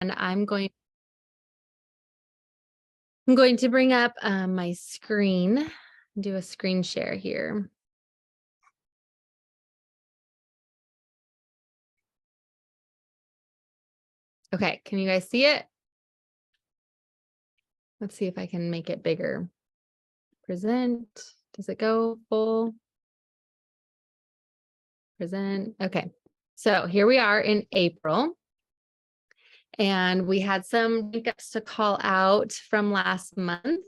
And I'm going to bring up my screen, do a screen share here. Okay, can you guys see it? Let's see if I can make it bigger. Present, does it go full? Present, okay. So here we are in April. And we had some guests to call out from last month.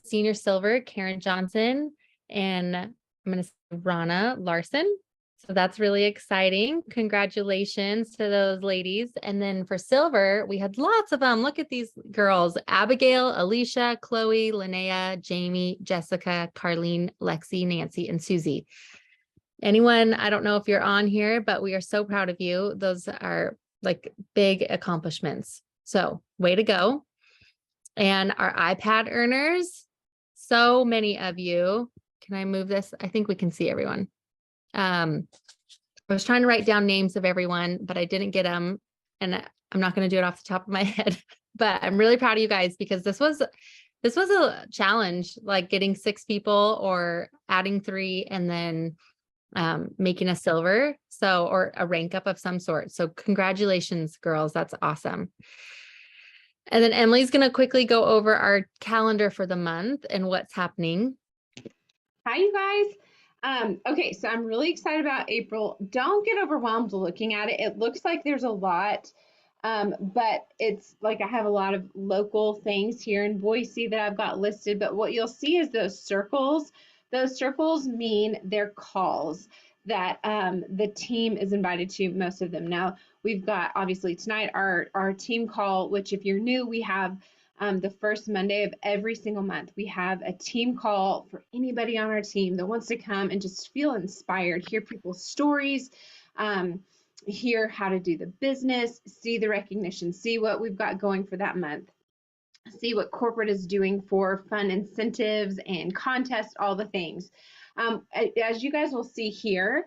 Senior Silver, Karen Johnson, and I'm going to say Rana Larson. So that's really exciting. Congratulations to those ladies. And then for Silver, we had lots of them. Look at these girls: Abigail, Alicia, Chloe, Linnea, Jamie, Jessica, Carlene, Lexi, Nancy, and Susie. Anyone, I don't know if you're on here, but we are so proud of you. Those are like big accomplishments. So way to go. And our iPad earners, so many of you. Can I move this? I think we can see everyone. I was trying to write down names of everyone, but I didn't get them. And I'm not going to do it off the top of my head, but I'm really proud of you guys because this was a challenge, like getting 6 people or adding 3 and then making a silver, so, or a rank up of some sort. So congratulations, girls. That's awesome. And then Emily's going to quickly go over our calendar for the month and what's happening. Hi, you guys. Okay, so I'm really excited about April. Don't get overwhelmed looking at it. It looks like there's a lot, but it's like I have a lot of local things here in Boise that I've got listed. But what you'll see is those circles. Those circles mean they're calls that the team is invited to, most of them. Now, we've got obviously tonight our team call, which if you're new, we have the first Monday of every single month. We have a team call for anybody on our team that wants to come and just feel inspired, hear people's stories, hear how to do the business, see the recognition, see what we've got going for that month, see what corporate is doing for fun incentives and contests, all the things. As you guys will see here,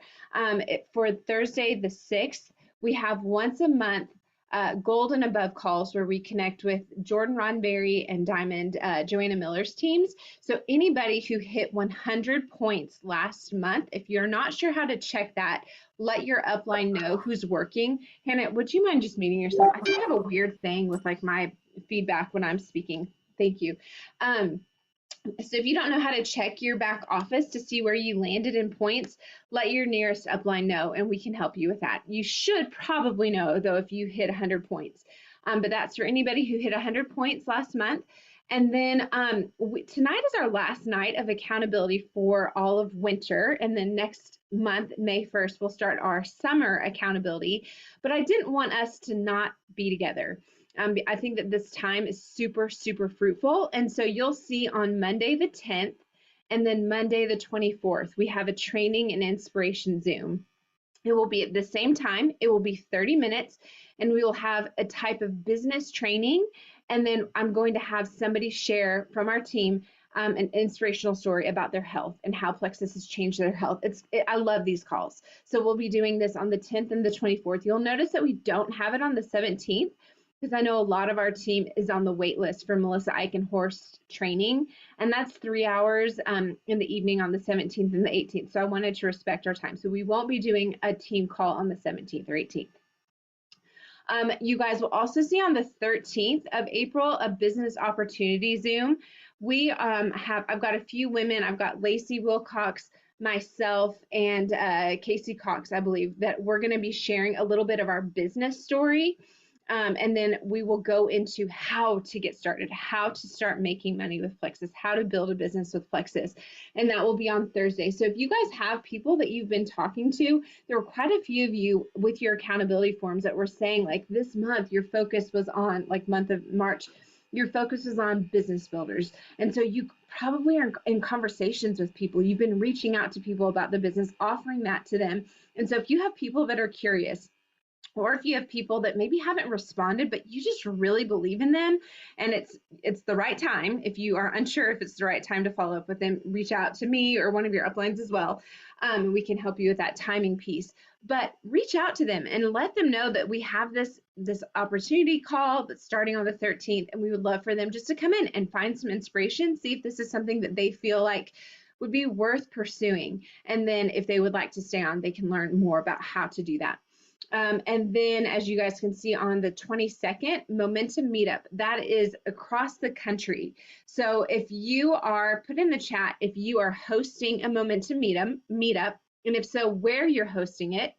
for Thursday the 6th, we have once a month gold and above calls where we connect with Jordan Roddenberry and Diamond Joanna Miller's teams. So anybody who hit 100 points last month, if you're not sure how to check that, let your upline know who's working. Hannah, would you mind just muting yourself? I think I have a weird thing with like my feedback when I'm speaking. Thank you. So if you don't know how to check your back office to see where you landed in points, let your nearest upline know and we can help you with that. You should probably know though if you hit 100 points, but that's for anybody who hit 100 points last month. And then tonight is our last night of accountability for all of winter. And then next month, May 1st, we'll start our summer accountability. But I didn't want us to not be together. I think that this time is super, super fruitful. And so you'll see on Monday the 10th and then Monday the 24th, we have a training and inspiration Zoom. It will be at the same time. It will be 30 minutes and we will have a type of business training. And then I'm going to have somebody share from our team an inspirational story about their health and how Plexus has changed their health. I love these calls. So we'll be doing this on the 10th and the 24th. You'll notice that we don't have it on the 17th because I know a lot of our team is on the wait list for Melissa Eichenhorst training, and that's 3 hours in the evening on the 17th and the 18th. So I wanted to respect our time. So we won't be doing a team call on the 17th or 18th. You guys will also see on the 13th of April a business opportunity Zoom. I've got a few women. I've got Lacey Wilcox, myself, and Casey Cox, I believe, that we're going to be sharing a little bit of our business story. And then we will go into how to get started, how to start making money with Plexus, how to build a business with Plexus. And that will be on Thursday. So if you guys have people that you've been talking to, there were quite a few of you with your accountability forms that were saying like this month, your focus was on like month of March, your focus is on business builders. And so you probably are in conversations with people. You've been reaching out to people about the business, offering that to them. And so if you have people that are curious, or if you have people that maybe haven't responded, but you just really believe in them and it's the right time. If you are unsure if it's the right time to follow up with them, reach out to me or one of your uplines as well. We can help you with that timing piece. But reach out to them and let them know that we have this opportunity call that's starting on the 13th, and we would love for them just to come in and find some inspiration, see if this is something that they feel like would be worth pursuing. And then if they would like to stay on, they can learn more about how to do that. And then, as you guys can see on the 22nd, Momentum Meetup, that is across the country. So if you are, put in the chat if you are hosting a Momentum Meetup, and if so, where you're hosting it.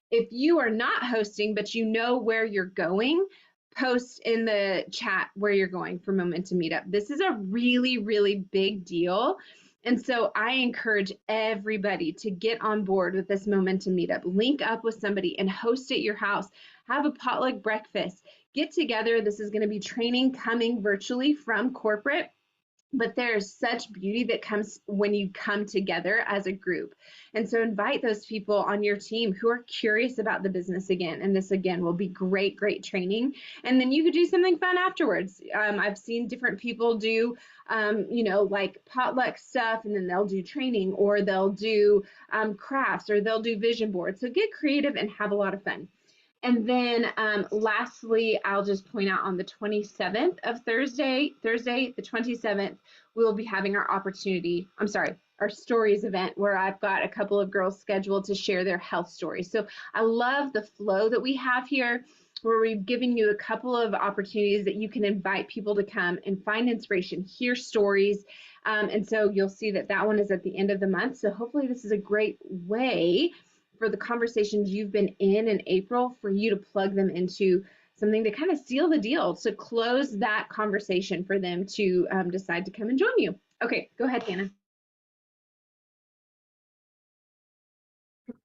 If you are not hosting, but you know where you're going, post in the chat where you're going for Momentum Meetup. This is a really, really big deal. And so I encourage everybody to get on board with this Momentum Meetup. Link up with somebody and host at your house. Have a potluck breakfast. Get together. This is going to be training coming virtually from corporate. But there's such beauty that comes when you come together as a group. And so invite those people on your team who are curious about the business again. And this again will be great, great training. And then you could do something fun afterwards. I've seen different people do, like potluck stuff, and then they'll do training, or they'll do crafts, or they'll do vision boards. So get creative and have a lot of fun. And then lastly, I'll just point out on the 27th of Thursday, the 27th, we will be having our stories event, where I've got a couple of girls scheduled to share their health stories. So I love the flow that we have here, where we've given you a couple of opportunities that you can invite people to come and find inspiration, hear stories. And so you'll see that one is at the end of the month. So hopefully this is a great way for the conversations you've been in April, for you to plug them into something to kind of seal the deal, to close that conversation for them to decide to come and join you. Okay, go ahead, Hannah.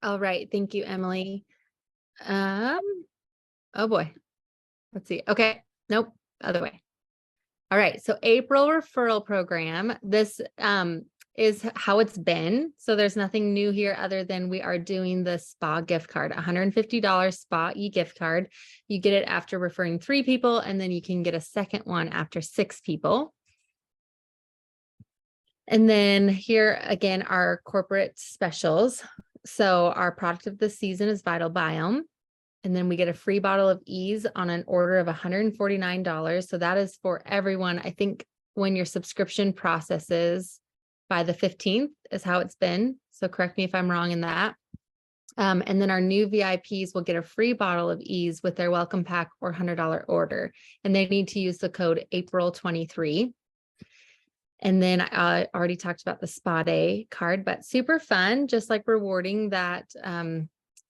All right. Thank you, Emily. Oh boy. Let's see. Okay. Nope. Other way. All right. So April referral program. This is how it's been. So there's nothing new here other than we are doing the spa gift card, $150 spa e-gift card. You get it after referring 3 people, and then you can get a second one after 6 people. And then here again, our corporate specials. So our product of the season is Vital Biome. And then we get a free bottle of Ease on an order of $149. So that is for everyone. I think when your subscription processes by the 15th is how it's been. So correct me if I'm wrong in that. And then our new VIPs will get a free bottle of Ease with their welcome pack or $100 order. And they need to use the code April23. And then I already talked about the spa day card, but super fun, just like rewarding that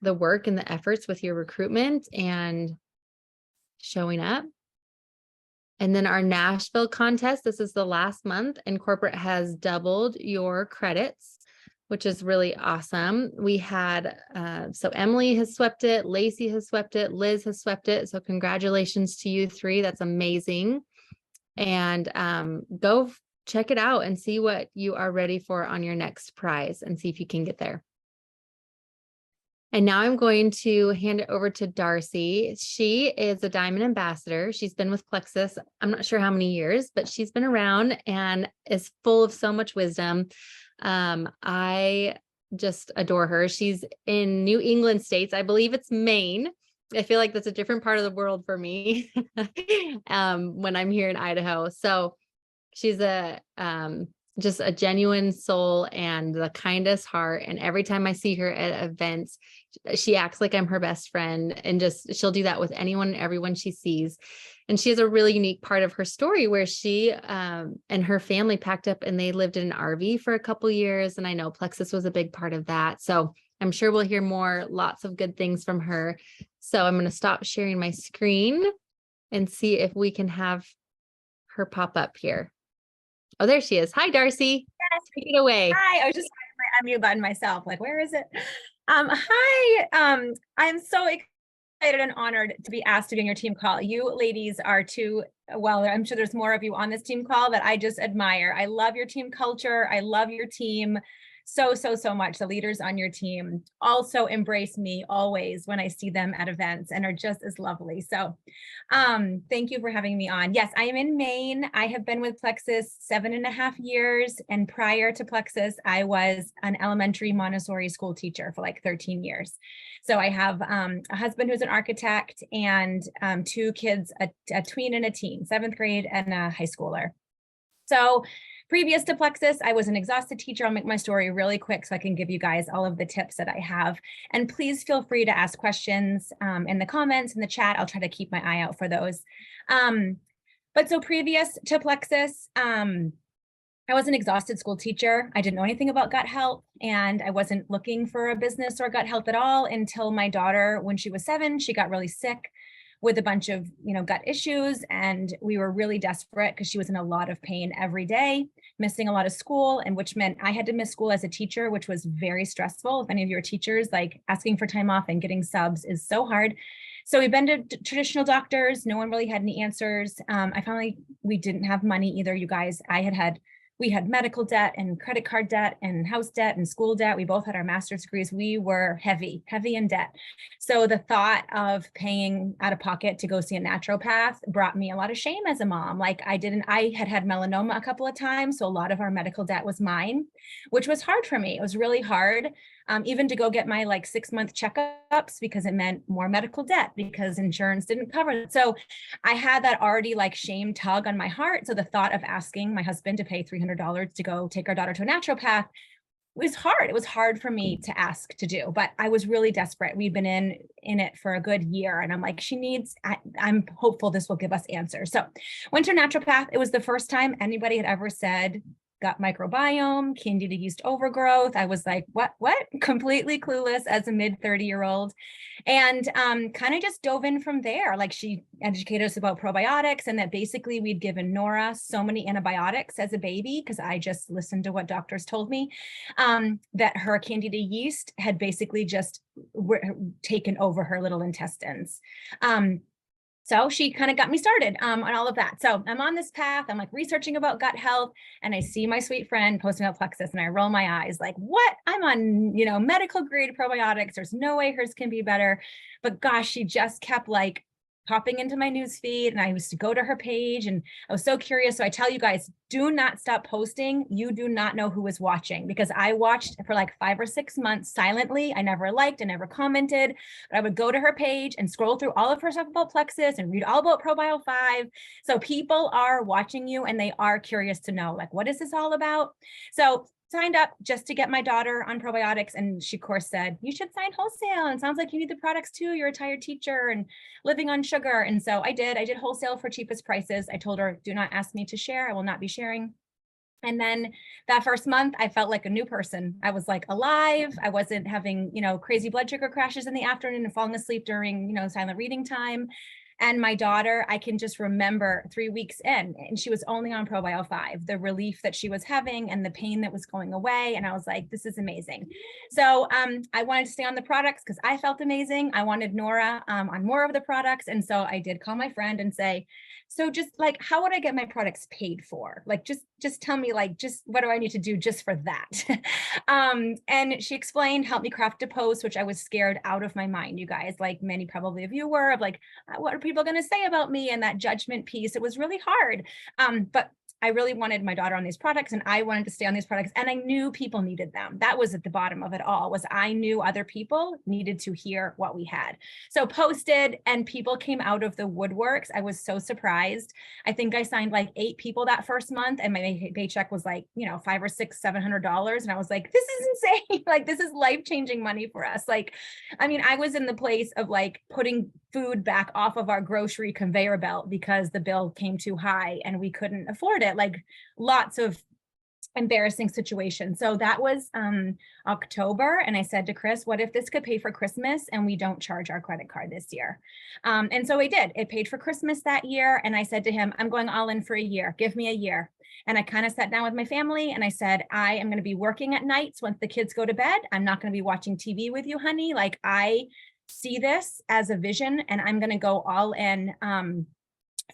the work and the efforts with your recruitment and showing up. And then our Nashville contest, this is the last month, and corporate has doubled your credits, which is really awesome. We had, so Emily has swept it, Lacey has swept it, Liz has swept it. So congratulations to you 3. That's amazing. And go check it out and see what you are ready for on your next prize and see if you can get there. And now I'm going to hand it over to Darci. She is a Diamond Ambassador. She's been with Plexus, I'm not sure how many years, but she's been around and is full of so much wisdom. I just adore her. She's in New England states. I believe it's Maine. I feel like that's a different part of the world for me when I'm here in Idaho. So she's just a genuine soul and the kindest heart. And every time I see her at events, she acts like I'm her best friend, and just, she'll do that with anyone and everyone she sees. And she has a really unique part of her story where she and her family packed up and they lived in an RV for a couple years. And I know Plexus was a big part of that. So I'm sure we'll hear lots of good things from her. So I'm going to stop sharing my screen and see if we can have her pop up here. Oh, there she is. Hi, Darci. Yes. Take it away. Hi. I was just finding my unmute button myself. Like, where is it? Hi. I'm so excited and honored to be asked to be on your team call. You ladies are well, I'm sure there's more of you on this team call that I just admire. I love your team culture. I love your team so much. The leaders on your team also embrace me always when I see them at events and are just as lovely. So thank you for having me on. Yes, I am in Maine. I have been with Plexus 7.5 years. And prior to Plexus, I was an elementary Montessori school teacher for like 13 years. So I have a husband who's an architect and 2 kids, a tween and a teen, 7th grade and a high schooler. So previous to Plexus, I was an exhausted teacher. I'll make my story really quick so I can give you guys all of the tips that I have. And please feel free to ask questions in the comments, in the chat. I'll try to keep my eye out for those. But so previous to Plexus, I was an exhausted school teacher. I didn't know anything about gut health, and I wasn't looking for a business or gut health at all until my daughter, when she was 7, she got really sick with a bunch of, gut issues. And we were really desperate because she was in a lot of pain every day, missing a lot of school, and which meant I had to miss school as a teacher, which was very stressful. If any of you are teachers, like asking for time off and getting subs is so hard. So we've been to traditional doctors. No one really had any answers. We didn't have money either, you guys. We had medical debt and credit card debt and house debt and school debt. We both had our master's degrees. We were heavy in debt. So the thought of paying out of pocket to go see a naturopath brought me a lot of shame as a mom. Like I had melanoma a couple of times. So a lot of our medical debt was mine, which was hard for me. It was really hard. Even to go get my 6-month checkups, because it meant more medical debt because insurance didn't cover it. So I had that already shame tug on my heart. So the thought of asking my husband to pay $300 to go take our daughter to a naturopath was hard. It was hard for me to ask to do, but I was really desperate. We've been in it for a good year, and I'm like, I'm hopeful this will give us answers. So went to a naturopath. It was the first time anybody had ever said gut microbiome, candida yeast overgrowth. I was like, what? Completely clueless as a mid 30-year-old. And kind of just dove in from there. She educated us about probiotics, and that basically we'd given Nora so many antibiotics as a baby, because I just listened to what doctors told me, that her candida yeast had basically just taken over her little intestines. So she kind of got me started on all of that. So I'm on this path. I'm researching about gut health, and I see my sweet friend posting about Plexus, and I roll my eyes what? I'm on, medical grade probiotics. There's no way hers can be better. But gosh, she just kept popping into my news feed, and I used to go to her page, and I was so curious. So I tell you guys, do not stop posting. You do not know who is watching, because I watched for 5 or 6 months silently. I never liked, I never commented, but I would go to her page and scroll through all of her stuff about Plexus and read all about ProBio 5. So people are watching you, and they are curious to know, what is this all about? So signed up just to get my daughter on probiotics. And she, of course, said, you should sign wholesale. And it sounds like you need the products too. You're a tired teacher and living on sugar. And so I did wholesale for cheapest prices. I told her, do not ask me to share. I will not be sharing. And then that first month, I felt like a new person. I was alive. I wasn't having, crazy blood sugar crashes in the afternoon and falling asleep during, silent reading time. And my daughter, I can just remember 3 weeks in, and she was only on ProBio 5, the relief that she was having and the pain that was going away. And I was like, this is amazing. So I wanted to stay on the products because I felt amazing. I wanted Nora on more of the products. And so I did call my friend and say, so just how would I get my products paid for? Just tell me, just what do I need to do just for that? And she explained, help me craft a post, which I was scared out of my mind, you guys, many probably of you were, of what are people going to say about me? And that judgment piece, it was really hard. But I really wanted my daughter on these products, and I wanted to stay on these products, and I knew people needed them. That was at the bottom of it all, was I knew other people needed to hear what we had. So posted, and people came out of the woodworks. I was so surprised. I think I signed 8 people that first month, and my paycheck was $500 or $700. And I was like, this is insane. This is life-changing money for us. I was in the place of putting food back off of our grocery conveyor belt because the bill came too high and we couldn't afford it. Lots of embarrassing situations. So that was October. And I said to Chris, what if this could pay for Christmas and we don't charge our credit card this year? And so we did. It paid for Christmas that year. And I said to him, I'm going all in for a year. Give me a year. And I kind of sat down with my family and I said, I am going to be working at nights once the kids go to bed. I'm not going to be watching TV with you, honey. I see this as a vision, and I'm going to go all in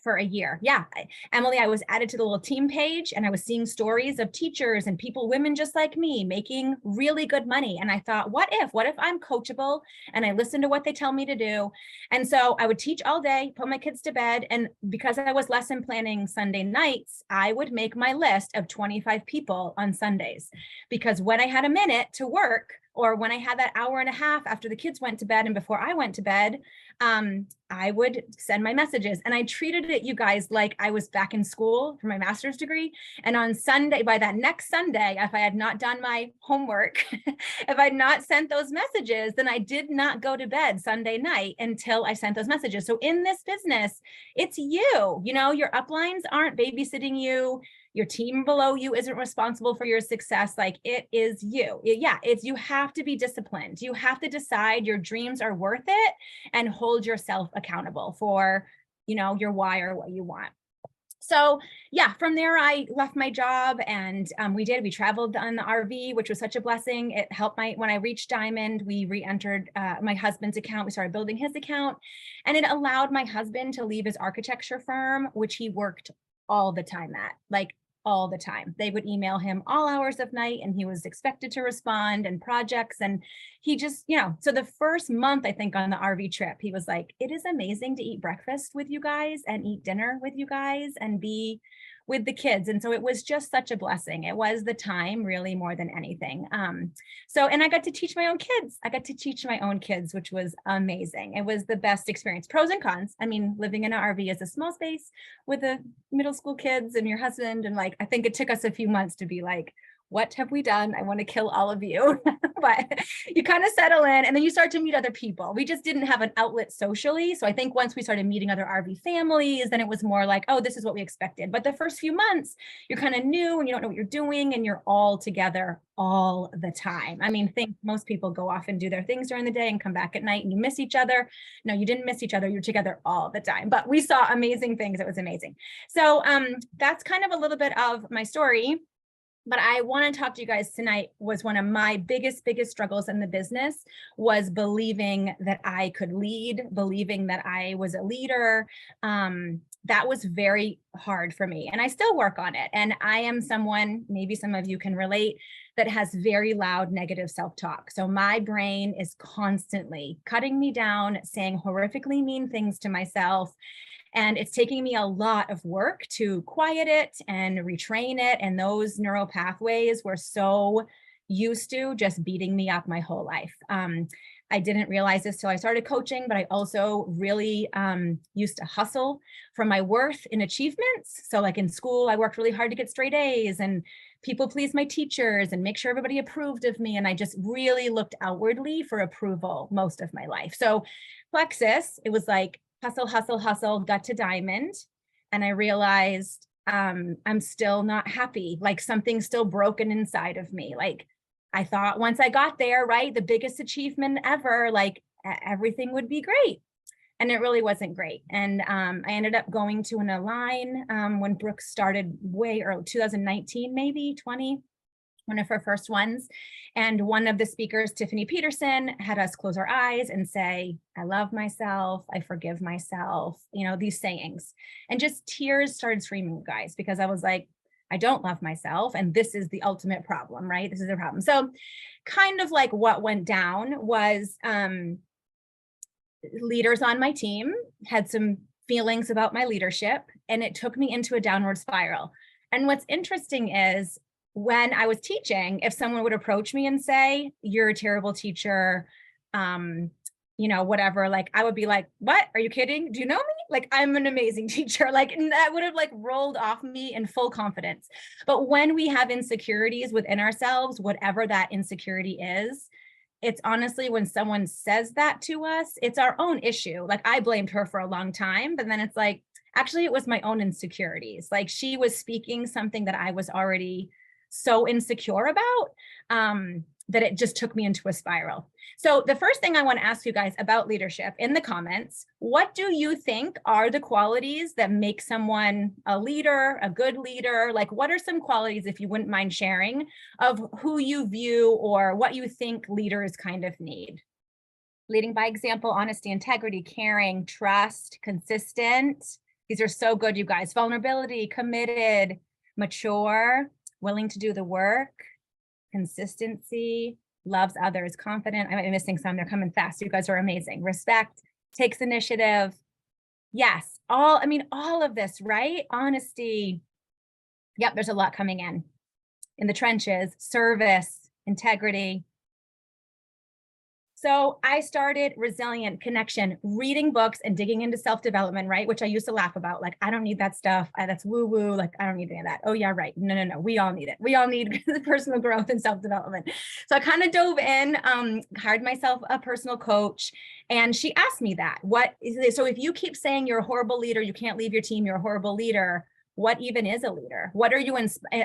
for a year. Yeah. Emily, I was added to the little team page and I was seeing stories of teachers and people, women just like me, making really good money. And I thought, what if I'm coachable and I listen to what they tell me to do? And so I would teach all day, put my kids to bed. And because I was lesson planning Sunday nights, I would make my list of 25 people on Sundays, because when I had a minute to work, or when I had that hour and a half after the kids went to bed and before I went to bed, I would send my messages. And I treated it, you guys, like I was back in school for my master's degree. And on Sunday, by that next Sunday, if I had not done my homework, if I'd not sent those messages, then I did not go to bed Sunday night until I sent those messages. So in this business, it's you, your uplines aren't babysitting you. Your team below you isn't responsible for your success. Like, it is you. You have to be disciplined. You have to decide your dreams are worth it and hold yourself accountable for, your why or what you want. So yeah, from there, I left my job and we traveled on the RV, which was such a blessing. It helped when I reached Diamond, we re-entered my husband's account. We started building his account, and it allowed my husband to leave his architecture firm, which he worked all the time at, like all the time. They would email him all hours of night and he was expected to respond, and projects. And he just, so the first month, I think, on the RV trip, he was like, it is amazing to eat breakfast with you guys and eat dinner with you guys and be with the kids. And so it was just such a blessing. It was the time, really, more than anything. And I got to teach my own kids. Which was amazing. It was the best experience. Pros and cons. I mean, living in an RV is a small space with the middle school kids and your husband. And I think it took us a few months to be like, what have we done? I want to kill all of you. But you kind of settle in and then you start to meet other people. We just didn't have an outlet socially. So I think once we started meeting other RV families, then it was more like, oh, this is what we expected. But the first few months, you're kind of new and you don't know what you're doing and you're all together all the time. I mean, think most people go off and do their things during the day and come back at night and you miss each other. No, you didn't miss each other. You're together all the time. But we saw amazing things. It was amazing. So that's kind of a little bit of my story. But I want to talk to you guys tonight. Was one of my biggest struggles in the business was believing that I could lead, believing that I was a leader. That was very hard for me. And I still work on it. And I am someone, maybe some of you can relate, that has very loud negative self-talk. So my brain is constantly cutting me down, saying horrifically mean things to myself. And it's taking me a lot of work to quiet it and retrain it. And those neural pathways were so used to just beating me up my whole life. I didn't realize this till I started coaching, but I also really used to hustle for my worth in achievements. So like in school, I worked really hard to get straight A's and people please my teachers and make sure everybody approved of me. And I just really looked outwardly for approval most of my life. So Plexus, it was like, hustle, got to Diamond. And I realized I'm still not happy. Like something's still broken inside of me. Like I thought once I got there, right, the biggest achievement ever, like everything would be great. And it really wasn't great. And I ended up going to an Align when Brooke started way early, 2019, maybe 20. One of her first ones. And one of the speakers, Tiffany Peterson, had us close our eyes and say, I love myself, I forgive myself, these sayings. And just tears started streaming, guys, because I was like, I don't love myself. And this is the ultimate problem, right? This is the problem. So kind of like what went down was leaders on my team had some feelings about my leadership, and it took me into a downward spiral. And what's interesting is, when I was teaching, if someone would approach me and say, you're a terrible teacher, whatever, like I would be like, what? Are you kidding? Do you know me? Like, I'm an amazing teacher. Like, and that would have like rolled off me in full confidence. But when we have insecurities within ourselves, whatever that insecurity is, it's honestly, when someone says that to us, it's our own issue. Like I blamed her for a long time, but then it's like, actually, it was my own insecurities. Like she was speaking something that I was already so insecure about that it just took me into a spiral. So the first thing I want to ask you guys about leadership in the comments, what do you think are the qualities that make someone a leader, a good leader? Like, what are some qualities, if you wouldn't mind sharing, of who you view or what you think leaders kind of need? Leading by example, honesty, integrity, caring, trust, consistent. These are so good, you guys. Vulnerability, committed, mature, willing to do the work, consistency, loves others, confident. I might be missing some. They're coming fast. You guys are amazing. Respect, takes initiative. Yes, all of this, right? Honesty. Yep, there's a lot coming in the trenches, service, integrity. So I started resilient connection, reading books and digging into self-development, right? Which I used to laugh about. Like, I don't need that stuff. That's woo-woo. Like, I don't need any of that. Oh yeah, right. No. We all need it. We all need personal growth and self-development. So I kind of dove in, hired myself a personal coach. And she asked me that, what is it? So if you keep saying you're a horrible leader, you can't leave your team, you're a horrible leader, what even is a leader? What are you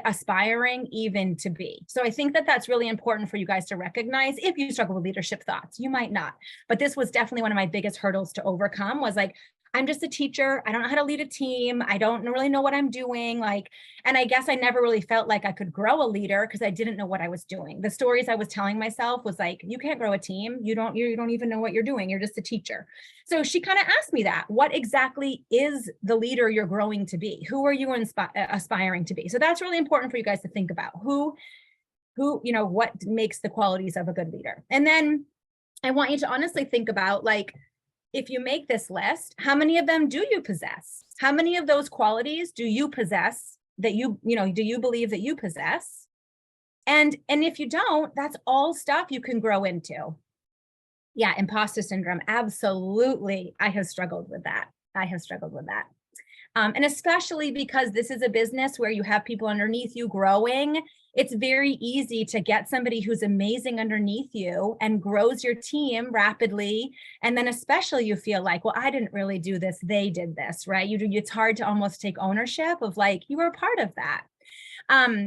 aspiring even to be? So I think that that's really important for you guys to recognize. If you struggle with leadership thoughts, you might not, but this was definitely one of my biggest hurdles to overcome, was like, I'm just a teacher. I don't know how to lead a team. I don't really know what I'm doing. Like, and I guess I never really felt like I could grow a leader because I didn't know what I was doing. The stories I was telling myself was like, you can't grow a team. You don't even know what you're doing. You're just a teacher. So she kind of asked me that, what exactly is the leader you're growing to be? Who are you aspiring to be? So that's really important for you guys to think about who, what makes the qualities of a good leader. And then I want you to honestly think about, like, if you make this list, how many of them do you possess? How many of those qualities do you possess that do you believe that you possess? And if you don't, that's all stuff you can grow into. Yeah, imposter syndrome. Absolutely. I have struggled with that. And especially because this is a business where you have people underneath you growing, it's very easy to get somebody who's amazing underneath you and grows your team rapidly. And then especially you feel like, well, I didn't really do this, they did this, right? It's hard to almost take ownership of, like, you were a part of that.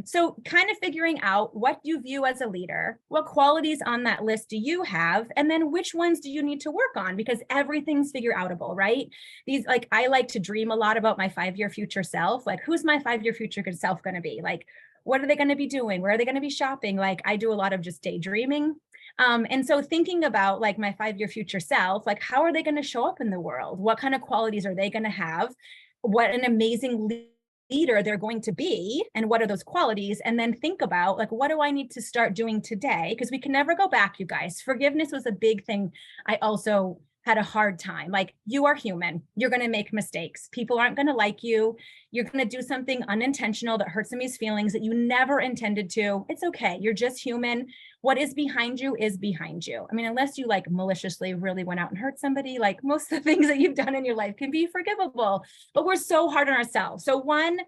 So kind of figuring out what you view as a leader, what qualities on that list do you have, and then which ones do you need to work on, because everything's figure outable, right? These, like, I like to dream a lot about my 5-year future self. Like, who's my 5-year future self going to be? Like, what are they going to be doing? Where are they going to be shopping? Like, I do a lot of just daydreaming. And so thinking about, like, my 5-year future self, like, how are they going to show up in the world? What kind of qualities are they going to have? What an amazing leader they're going to be, and what are those qualities? And then think about, like, what do I need to start doing today? Because we can never go back, you guys. Forgiveness was a big thing. I also had a hard time. Like, you are human. You're going to make mistakes. People aren't going to like you. You're going to do something unintentional that hurts somebody's feelings that you never intended to. It's okay. You're just human. What is behind you is behind you. I mean, unless you, like, maliciously really went out and hurt somebody, like, most of the things that you've done in your life can be forgivable, but we're so hard on ourselves. So one,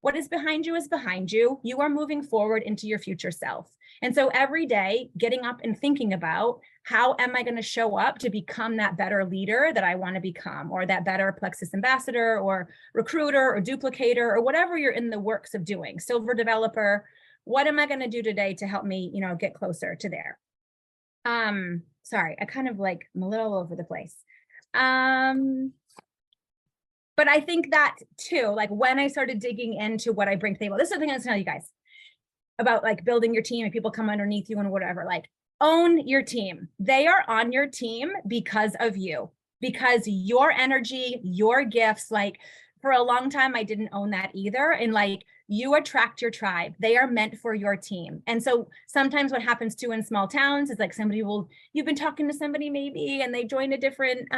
what is behind you is behind you. You are moving forward into your future self. And so every day, getting up and thinking about, how am I going to show up to become that better leader that I want to become, or that better Plexus ambassador or recruiter or duplicator or whatever you're in the works of doing, silver developer. What am I going to do today to help me, get closer to there? Sorry, I kind of, like, I'm a little all over the place. But I think that too, like, when I started digging into what I bring to the table, this is the thing I was telling you guys about, like, building your team and people come underneath you and whatever, like, own your team. They are on your team because of you, because your energy, your gifts. Like, for a long time, I didn't own that either. And, like, you attract your tribe. They are meant for your team. And so sometimes what happens too in small towns is, like, you've been talking to somebody maybe, and they join a different,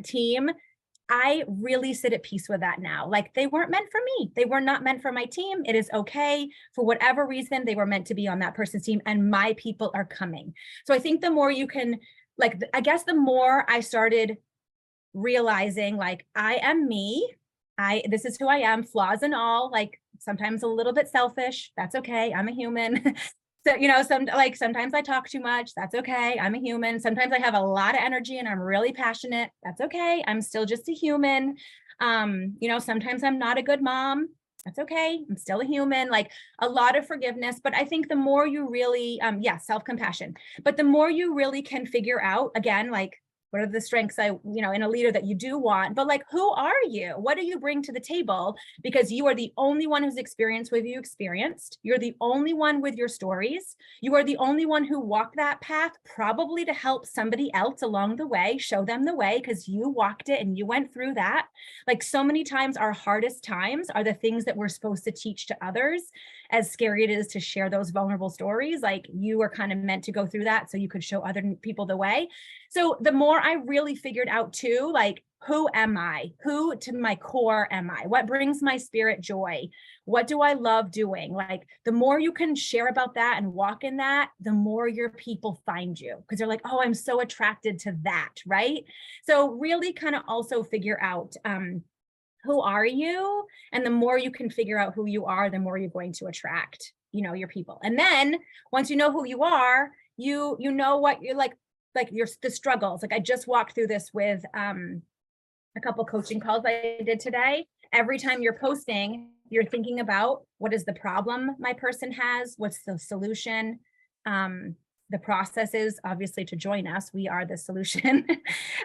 team. I really sit at peace with that now. Like, they weren't meant for me. They were not meant for my team. It is okay. For whatever reason, they were meant to be on that person's team, and my people are coming. So I think the more you can, like, I guess the more I started realizing, like, I am me. This is who I am, flaws and all, like, sometimes a little bit selfish. That's okay. I'm a human. So, sometimes I talk too much. That's okay. I'm a human. Sometimes I have a lot of energy and I'm really passionate. That's okay. I'm still just a human. Sometimes I'm not a good mom. That's okay. I'm still a human. Like, a lot of forgiveness. But I think the more you really, self-compassion, but the more you really can figure out, again, like, What are the strengths in a leader that you do want? But like, who are you? What do you bring to the table? Because you are the only one who's experienced what you experienced. You're the only one with your stories. You are the only one who walked that path, probably to help somebody else along the way, show them the way, because you walked it and you went through that. Like, so many times our hardest times are the things that we're supposed to teach to others. As scary it is to share those vulnerable stories, like, you were kind of meant to go through that so you could show other people the way. So the more I really figured out too, like, who am I? Who to my core am I? What brings my spirit joy? What do I love doing? Like, the more you can share about that and walk in that, the more your people find you, because they're like, oh, I'm so attracted to that, right? So really kind of also figure out who are you? And the more you can figure out who you are, the more you're going to attract, your people. And then once you know who you are, you know what you're like the struggles. Like, I just walked through this with a couple coaching calls I did today. Every time you're posting, you're thinking about, what is the problem my person has? What's the solution? The process is obviously to join us. We are the solution.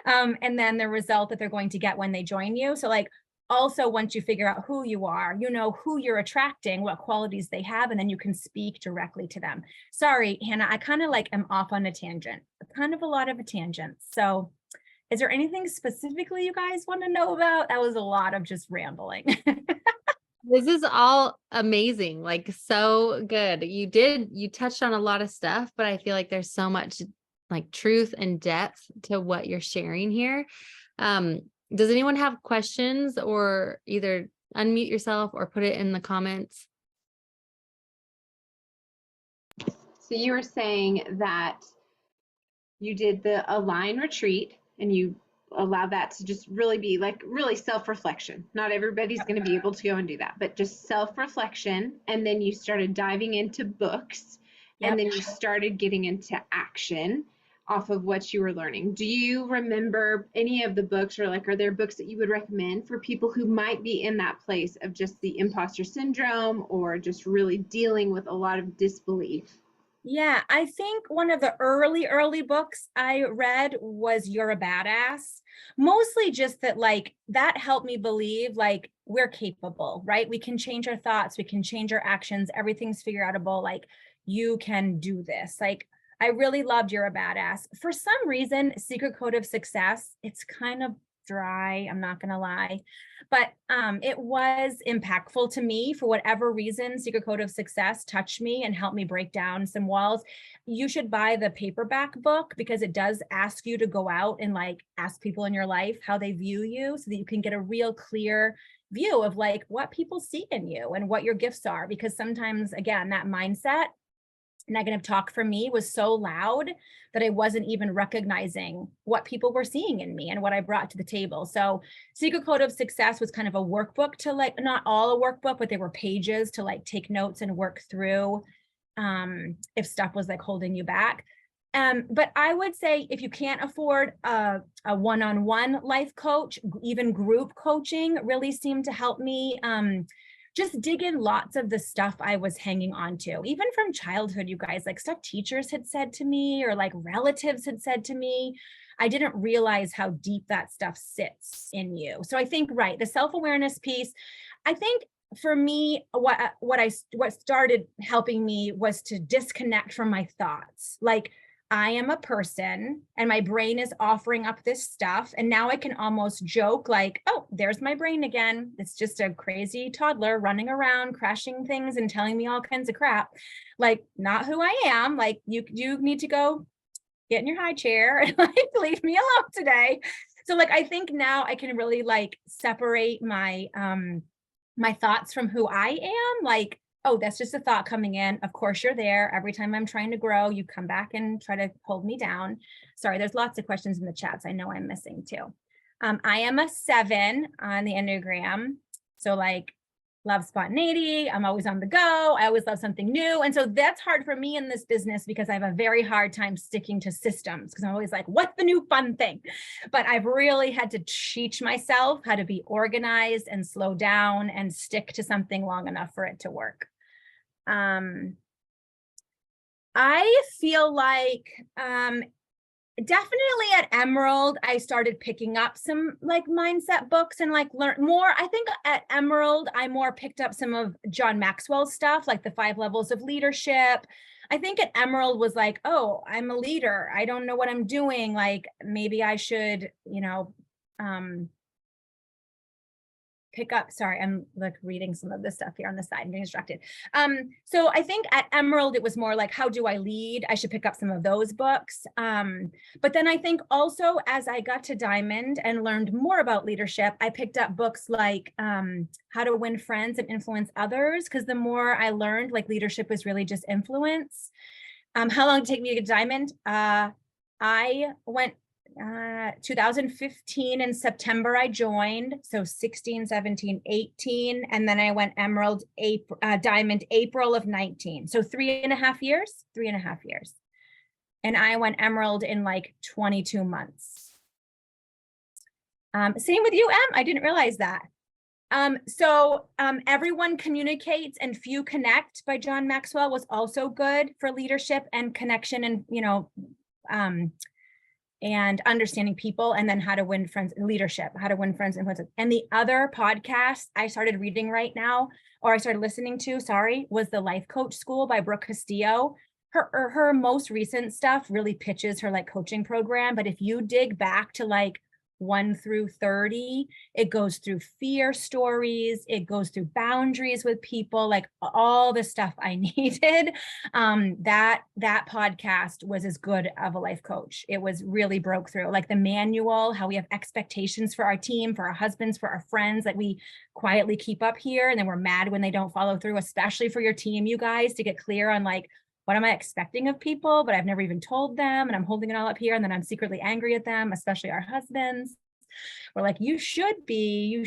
And then the result that they're going to get when they join you. So like, also, once you figure out who you are, you know who you're attracting, what qualities they have, and then you can speak directly to them. Sorry, Hannah, I kind of like am off on a tangent, kind of a lot of a tangent. So is there anything specifically you guys want to know about? That was a lot of just rambling. This is all amazing. Like, so good. You touched on a lot of stuff, but I feel like there's so much like truth and depth to what you're sharing here. Does anyone have questions, or either unmute yourself or put it in the comments? So you were saying that you did the Align retreat and you allowed that to just really be like really self-reflection. Not everybody's going to be able to go and do that, but just self-reflection. And then you started diving into books, and then you started getting into action off of what you were learning. Do you remember any of the books, or like, are there books that you would recommend for people who might be in that place of just the imposter syndrome, or just really dealing with a lot of disbelief? Yeah, I think one of the early books I read was You're a Badass. Mostly just that, like, that helped me believe like we're capable, right? We can change our thoughts, we can change our actions, everything's figure outable. Like, you can do this. Like, I really loved You're a Badass. For some reason, Secret Code of Success, it's kind of dry, I'm not gonna lie, but it was impactful to me for whatever reason. Secret Code of Success touched me and helped me break down some walls. You should buy the paperback book, because it does ask you to go out and like ask people in your life how they view you, so that you can get a real clear view of like what people see in you and what your gifts are. Because sometimes, again, that mindset, negative talk for me was so loud that I wasn't even recognizing what people were seeing in me and what I brought to the table. So Secret Code of Success was kind of a workbook to, like, not all a workbook, but they were pages to like take notes and work through if stuff was like holding you back. But I would say if you can't afford a one-on-one life coach, even group coaching really seemed to help me. Just dig in lots of the stuff I was hanging on to, even from childhood, you guys, like stuff teachers had said to me or like relatives had said to me. I didn't realize how deep that stuff sits in you. So I think, right, the self-awareness piece, I think for me, what started helping me was to disconnect from my thoughts. Like, I am a person and my brain is offering up this stuff. And now I can almost joke like, oh, there's my brain again. It's just a crazy toddler running around, crashing things and telling me all kinds of crap. Like, not who I am. Like, you need to go get in your high chair and like leave me alone today. So like, I think now I can really like separate my my thoughts from who I am. Like, oh, that's just a thought coming in. Of course, you're there. Every time I'm trying to grow, you come back and try to hold me down. Sorry, there's lots of questions in the chats. I know I'm missing too. I am a 7 on the Enneagram. So like, love spontaneity. I'm always on the go. I always love something new. And so that's hard for me in this business because I have a very hard time sticking to systems, because I'm always like, what's the new fun thing? But I've really had to teach myself how to be organized and slow down and stick to something long enough for it to work. I feel like definitely at Emerald, I started picking up some like mindset books and like learn more. I think at Emerald, I more picked up some of John Maxwell's stuff, like the 5 levels of leadership. I think at Emerald was like, oh, I'm a leader. I don't know what I'm doing. Like maybe I should, pick up, sorry, I'm like reading some of this stuff here on the side and getting distracted. So I think at Emerald, it was more like, how do I lead? I should pick up some of those books. But then I think also as I got to Diamond and learned more about leadership, I picked up books like How to Win Friends and Influence Others, because the more I learned, like leadership is really just influence. How long did it take me to get to Diamond? I went 2015 in September, I joined. So 16, 17, 18. And then I went Emerald, Diamond, April of 19. So 3.5 years, 3.5 years. And I went Emerald in like 22 months. Same with you, Em. I didn't realize that. Everyone Communicates and Few Connect by John Maxwell was also good for leadership and connection and, and understanding people, and then How to Win Friends, leadership, How to Win Friends, influence. And the other podcast I started reading right now, or I started listening to, sorry, was The Life Coach School by Brooke Castillo. Her most recent stuff really pitches her like coaching program. But if you dig back to like 1 through 30, it goes through fear stories, it goes through boundaries with people, like all the stuff I needed. That podcast was as good of a life coach. It was really broke through, like the manual, how we have expectations for our team, for our husbands, for our friends that we quietly keep up here, and then we're mad when they don't follow through, especially for your team, you guys, to get clear on like, what am I expecting of people, but I've never even told them, and I'm holding it all up here, and then I'm secretly angry at them, especially our husbands. We're like, you should be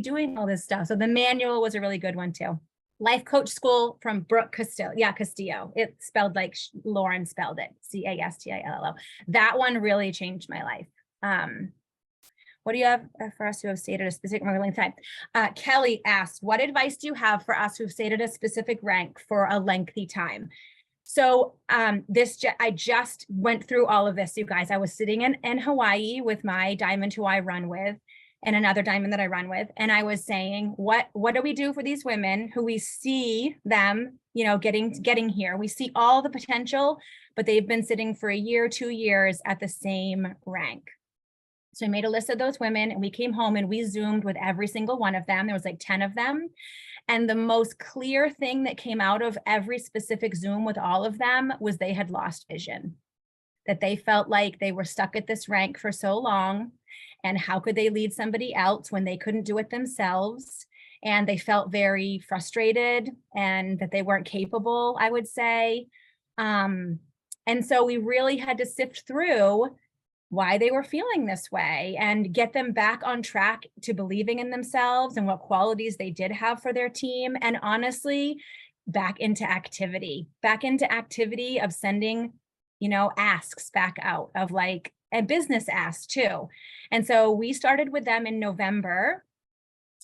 doing all this stuff. So the manual was a really good one too. Life Coach School from Brooke Castillo. Yeah, Castillo. It's spelled like Lauren spelled it, Castillo. That one really changed my life. What do you have for us who have stayed at a specific length of time? Kelly asked, what advice do you have for us who've stayed at a specific rank for a lengthy time? So I just went through all of this, you guys. I was sitting in Hawaii with my diamond who I run with, and another diamond that I run with. And I was saying, what do we do for these women who we see them, getting here? We see all the potential, but they've been sitting for 1 year, 2 years at the same rank. So I made a list of those women, and we came home and we Zoomed with every single one of them. There was like 10 of them. And the most clear thing that came out of every specific Zoom with all of them was they had lost vision, that they felt like they were stuck at this rank for so long. And how could they lead somebody else when they couldn't do it themselves? And they felt very frustrated and that they weren't capable, I would say. And so we really had to sift through why they were feeling this way and get them back on track to believing in themselves and what qualities they did have for their team. And honestly, back into activity of sending, asks back out of like, and business asks too. And so we started with them in November,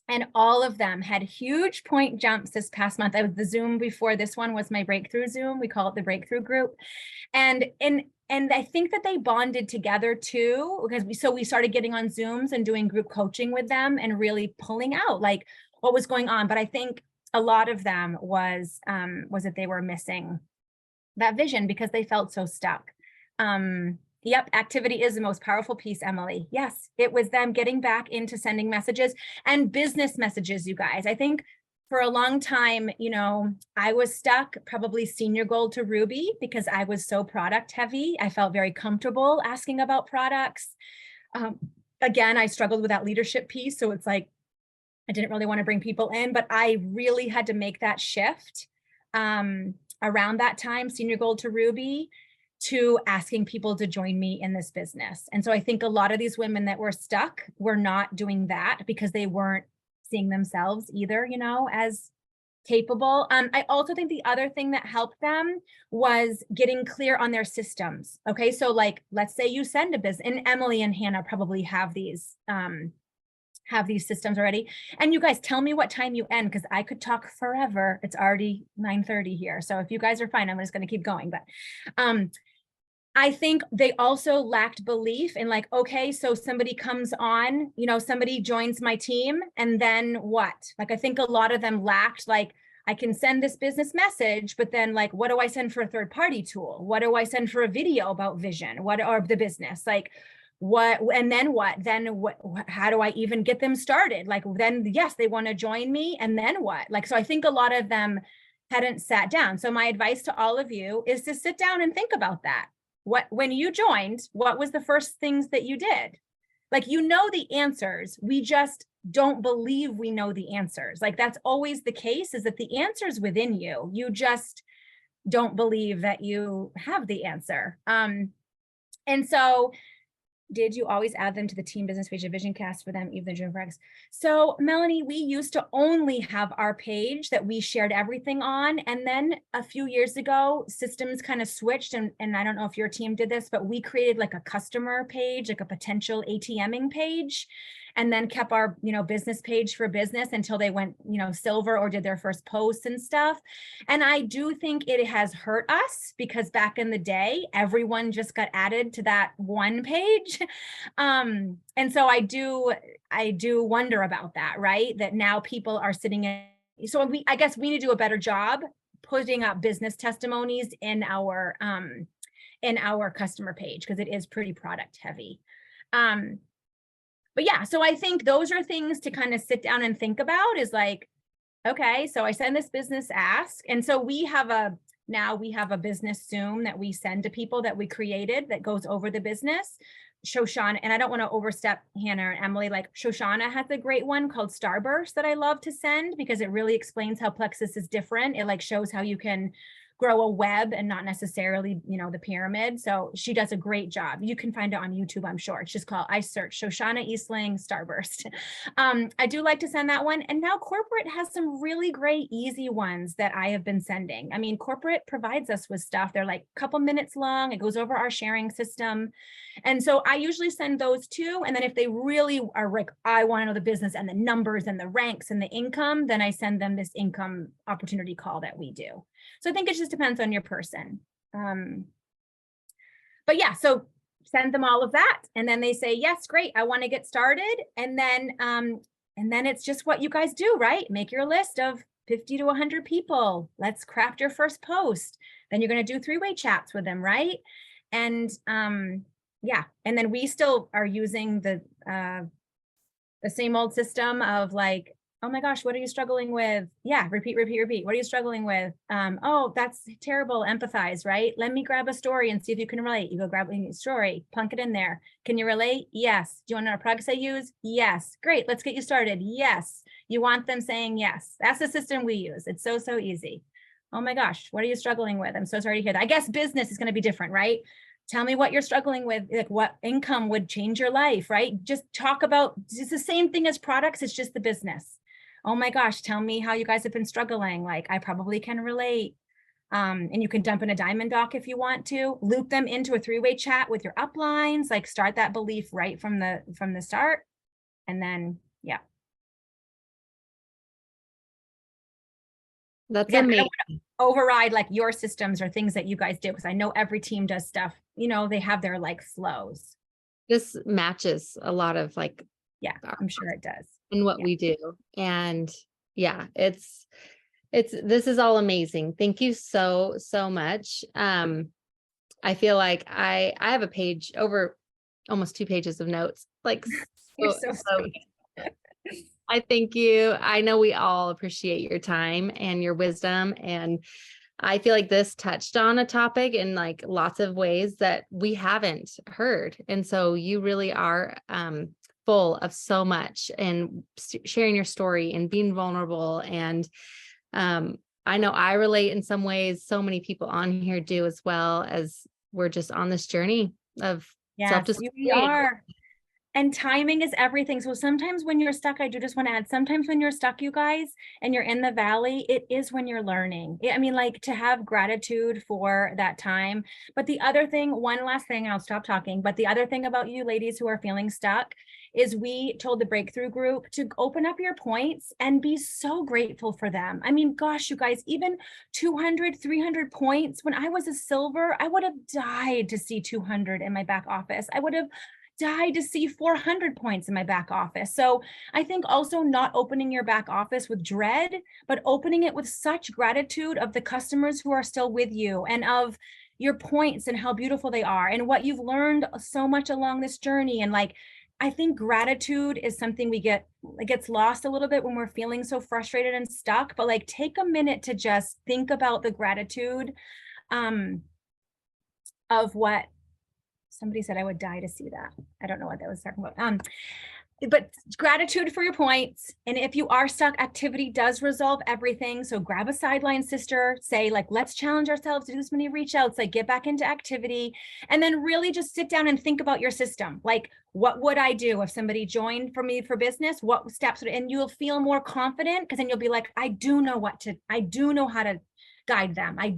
and all of them had huge point jumps this past month. The Zoom before this one was my breakthrough Zoom. We call it the breakthrough group. And I think that they bonded together too, because we started getting on Zooms and doing group coaching with them and really pulling out like what was going on. But I think a lot of them was that they were missing that vision because they felt so stuck. Yep, activity is the most powerful piece, Emily. Yes, it was them getting back into sending messages and business messages, you guys. I think for a long time, I was stuck, probably senior gold to Ruby, because I was so product heavy. I felt very comfortable asking about products. Again, I struggled with that leadership piece. So it's like, I didn't really want to bring people in, but I really had to make that shift around that time, senior gold to Ruby, to asking people to join me in this business. And so I think a lot of these women that were stuck were not doing that because they weren't seeing themselves either, as capable. I also think the other thing that helped them was getting clear on their systems. Okay. So like, let's say you send a business, and Emily and Hannah probably have these systems already. And you guys tell me what time you end, because I could talk forever. It's already 9:30 here. So if you guys are fine, I'm just going to keep going. But I think they also lacked belief in like, okay, so somebody comes on, somebody joins my team and then what? Like, I think a lot of them lacked like, I can send this business message, but then like, what do I send for a third party tool? What do I send for a video about vision? What are the business? Like what, and then what? Then what, how do I even get them started? Like, then yes, they want to join me. And then what? Like, so I think a lot of them hadn't sat down. So my advice to all of you is to sit down and think about that. When you joined, what was the first things that you did? Like, the answers, we just don't believe we know the answers. Like, that's always the case, is that the answer's within you. You just don't believe that you have the answer. And so did you always add them to the team business page of VisionCast for them, even during practice? So Melanie, we used to only have our page that we shared everything on. And then a few years ago, systems kind of switched. And I don't know if your team did this, but we created like a customer page, like a potential ATMing page, and then kept our, business page for business until they went, silver or did their first posts and stuff. And I do think it has hurt us because back in the day, everyone just got added to that one page. And so I do wonder about that, right? That now people are sitting in, so I guess we need to do a better job putting up business testimonies in our customer page, because it is pretty product heavy. But yeah, so I think those are things to kind of sit down and think about, is like, okay, so I send this business ask. And so we have a business Zoom that we send to people that we created that goes over the business. Shoshana, and I don't want to overstep Hannah and Emily, like Shoshana has a great one called Starburst that I love to send, because it really explains how Plexus is different. It like shows how you can grow a web and not necessarily, the pyramid. So she does a great job. You can find it on YouTube, I'm sure. It's just called, I search Shoshana Eastling Starburst. I do like to send that one. And now corporate has some really great, easy ones that I have been sending. I mean, corporate provides us with stuff. They're like a couple minutes long. It goes over our sharing system. And so I usually send those too. And then if they really are like, I want to know the business and the numbers and the ranks and the income, then I send them this income opportunity call that we do. So I think it just depends on your person. But yeah, so send them all of that. And then they say, yes, great, I want to get started. And then it's just what you guys do, right? Make your list of 50 to 100 people. Let's craft your first post. Then you're going to do 3-way chats with them, right? And yeah, and then we still are using the same old system of like, oh my gosh, what are you struggling with? Yeah, repeat. What are you struggling with? Oh, that's terrible. Empathize, right? Let me grab a story and see if you can relate. You go grab a story, plunk it in there. Can you relate? Yes. Do you want to know products I use? Yes. Great. Let's get you started. Yes. You want them saying yes. That's the system we use. It's so easy. Oh my gosh, what are you struggling with? I'm so sorry to hear that. I guess business is going to be different, right? Tell me what you're struggling with, like what income would change your life, right? Just talk about, it's the same thing as products. It's just the business. Oh my gosh, tell me how you guys have been struggling. Like, I probably can relate. And you can dump in a diamond doc if you want to, loop them into a 3-way chat with your uplines, like start that belief right from the start. And then, yeah. That's Again, amazing. I don't want to override like your systems or things that you guys do, because I know every team does stuff, they have their like flows. This matches a lot of like, Yeah, I'm sure it does. and what we do. And yeah, this is all amazing. Thank you so much. I feel like I have a page, over almost 2 pages of notes. Like, You're so sweet. I thank you. I know we all appreciate your time and your wisdom. And I feel like this touched on a topic in like lots of ways that we haven't heard. And so you really are full of so much, and sharing your story and being vulnerable. And I know I relate in some ways. So many people on here do, as well, as we're just on this journey of self-discovery. We are. And timing is everything. So sometimes when you're stuck, I do just want to add, sometimes when you're stuck, you guys, and you're in the valley, it is when you're learning. I mean, like, to have gratitude for that time. But the other thing, one last thing, and I'll stop talking, but the other thing about you ladies who are feeling stuck is we told the breakthrough group to open up your points and be so grateful for them. I mean, gosh, you guys, even 200, 300 points. When I was a silver, I would have died to see 200 in my back office. I would have died to see 400 points in my back office. So I think also not opening your back office with dread, but opening it with such gratitude of the customers who are still with you and of your points and how beautiful they are and what you've learned so much along this journey. And like, I think gratitude is something it gets lost a little bit when we're feeling so frustrated and stuck, but like take a minute to just think about the gratitude of what somebody said. I would die to see that. I don't know what that was talking about. But gratitude for your points. And if you are stuck, activity does resolve everything. So grab a sideline sister, say like, let's challenge ourselves to do this many reach outs, like get back into activity. And then really just sit down and think about your system. Like, what would I do if somebody joined for me for business? What steps would, and you'll feel more confident because then you'll be like, I do know how to guide them. I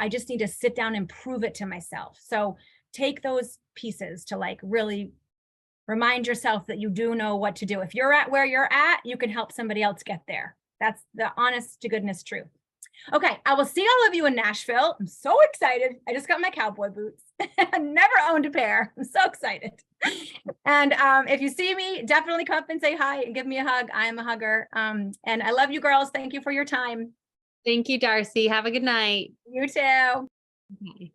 just need to sit down and prove it to myself. So take those pieces to like really remind yourself that you do know what to do. If you're at where you're at, you can help somebody else get there. That's the honest to goodness truth. Okay, I will see all of you in Nashville. I'm so excited. I just got my cowboy boots. I never owned a pair. I'm so excited. And if you see me, definitely come up and say hi and give me a hug. I am a hugger. And I love you girls. Thank you for your time. Thank you, Darci. Have a good night. You too. Okay.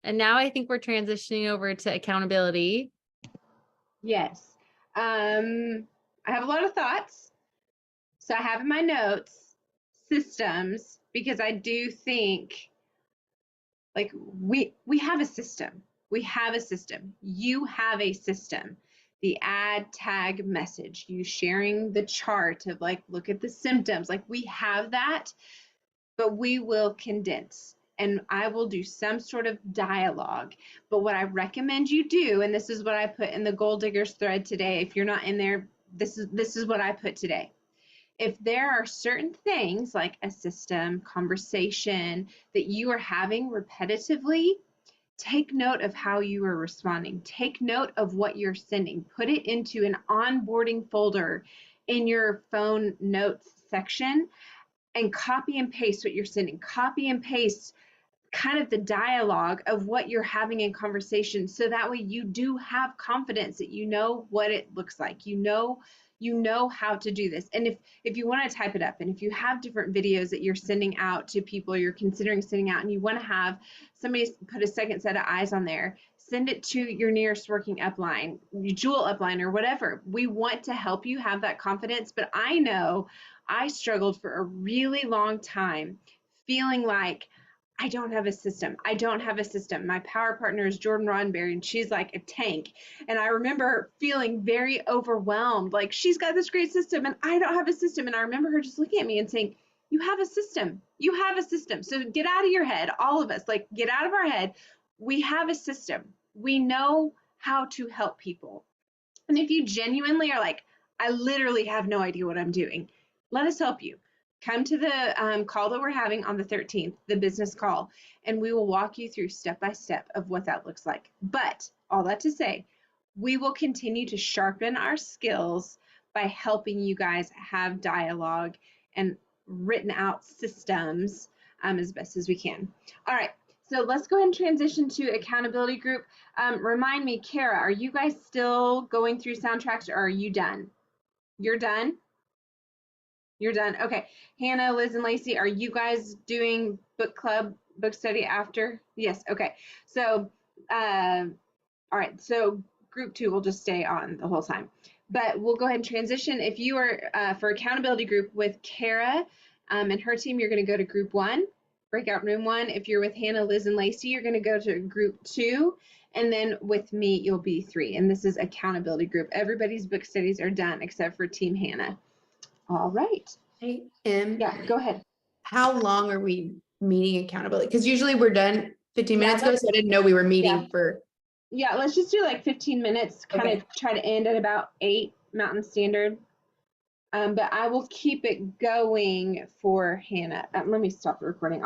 And now I think we're transitioning over to accountability. Yes. I have a lot of thoughts. So I have in my notes systems, because I do think like we have a system. We have a system. You have a system. The add tag message, you sharing the chart of like, look at the symptoms. Like we have that, but we will condense. And I will do some sort of dialogue. But what I recommend you do, and this is what I put in the Goal Diggers thread today. If you're not in there, this is what I put today. If there are certain things like a system, conversation that you are having repetitively, take note of how you are responding. Take note of what you're sending. Put it into an onboarding folder in your phone notes section and copy and paste what you're sending. Copy and paste kind of the dialogue of what you're having in conversation, so that way you do have confidence that you know what it looks like, you know how to do this. And if you want to type it up, and if you have different videos that you're sending out to people, you're considering sending out, and you want to have somebody put a second set of eyes on there, send it to your nearest working upline, Jewel upline, or whatever. We want to help you have that confidence. But I know I struggled for a really long time feeling like I don't have a system. I don't have a system. My power partner is Jordan Roddenberry, and she's like a tank. And I remember feeling very overwhelmed, like she's got this great system and I don't have a system. And I remember her just looking at me and saying, you have a system. You have a system. So get out of your head, all of us, like get out of our head. We have a system. We know how to help people. And if you genuinely are like, I literally have no idea what I'm doing, let us help you. Come to the call that we're having on the 13th, the business call, and we will walk you through step by step of what that looks like. But all that to say, we will continue to sharpen our skills by helping you guys have dialogue and written out systems as best as we can. All right, so let's go ahead and transition to accountability group. Remind me, Kara, are you guys still going through soundtracks, or are you done? You're done? You're done. Okay. Hannah, Liz, and Lacey, are you guys doing book club, book study after? Yes. Okay. So, all right. So group 2 will just stay on the whole time, but we'll go ahead and transition. If you are for accountability group with Kara and her team, you're going to go to group 1, breakout room 1. If you're with Hannah, Liz, and Lacey, you're going to go to group 2. And then with me, you'll be 3. And this is accountability group. Everybody's book studies are done except for Team Hannah. All right. Hey, Yeah, go ahead. how long are we meeting accountability? Because usually we're done 15 minutes ago, so I didn't know we were meeting for. Yeah, let's just do like 15 minutes, kind of try to end at about 8 Mountain Standard. But I will keep it going for Hannah. Let me stop the recording. I'll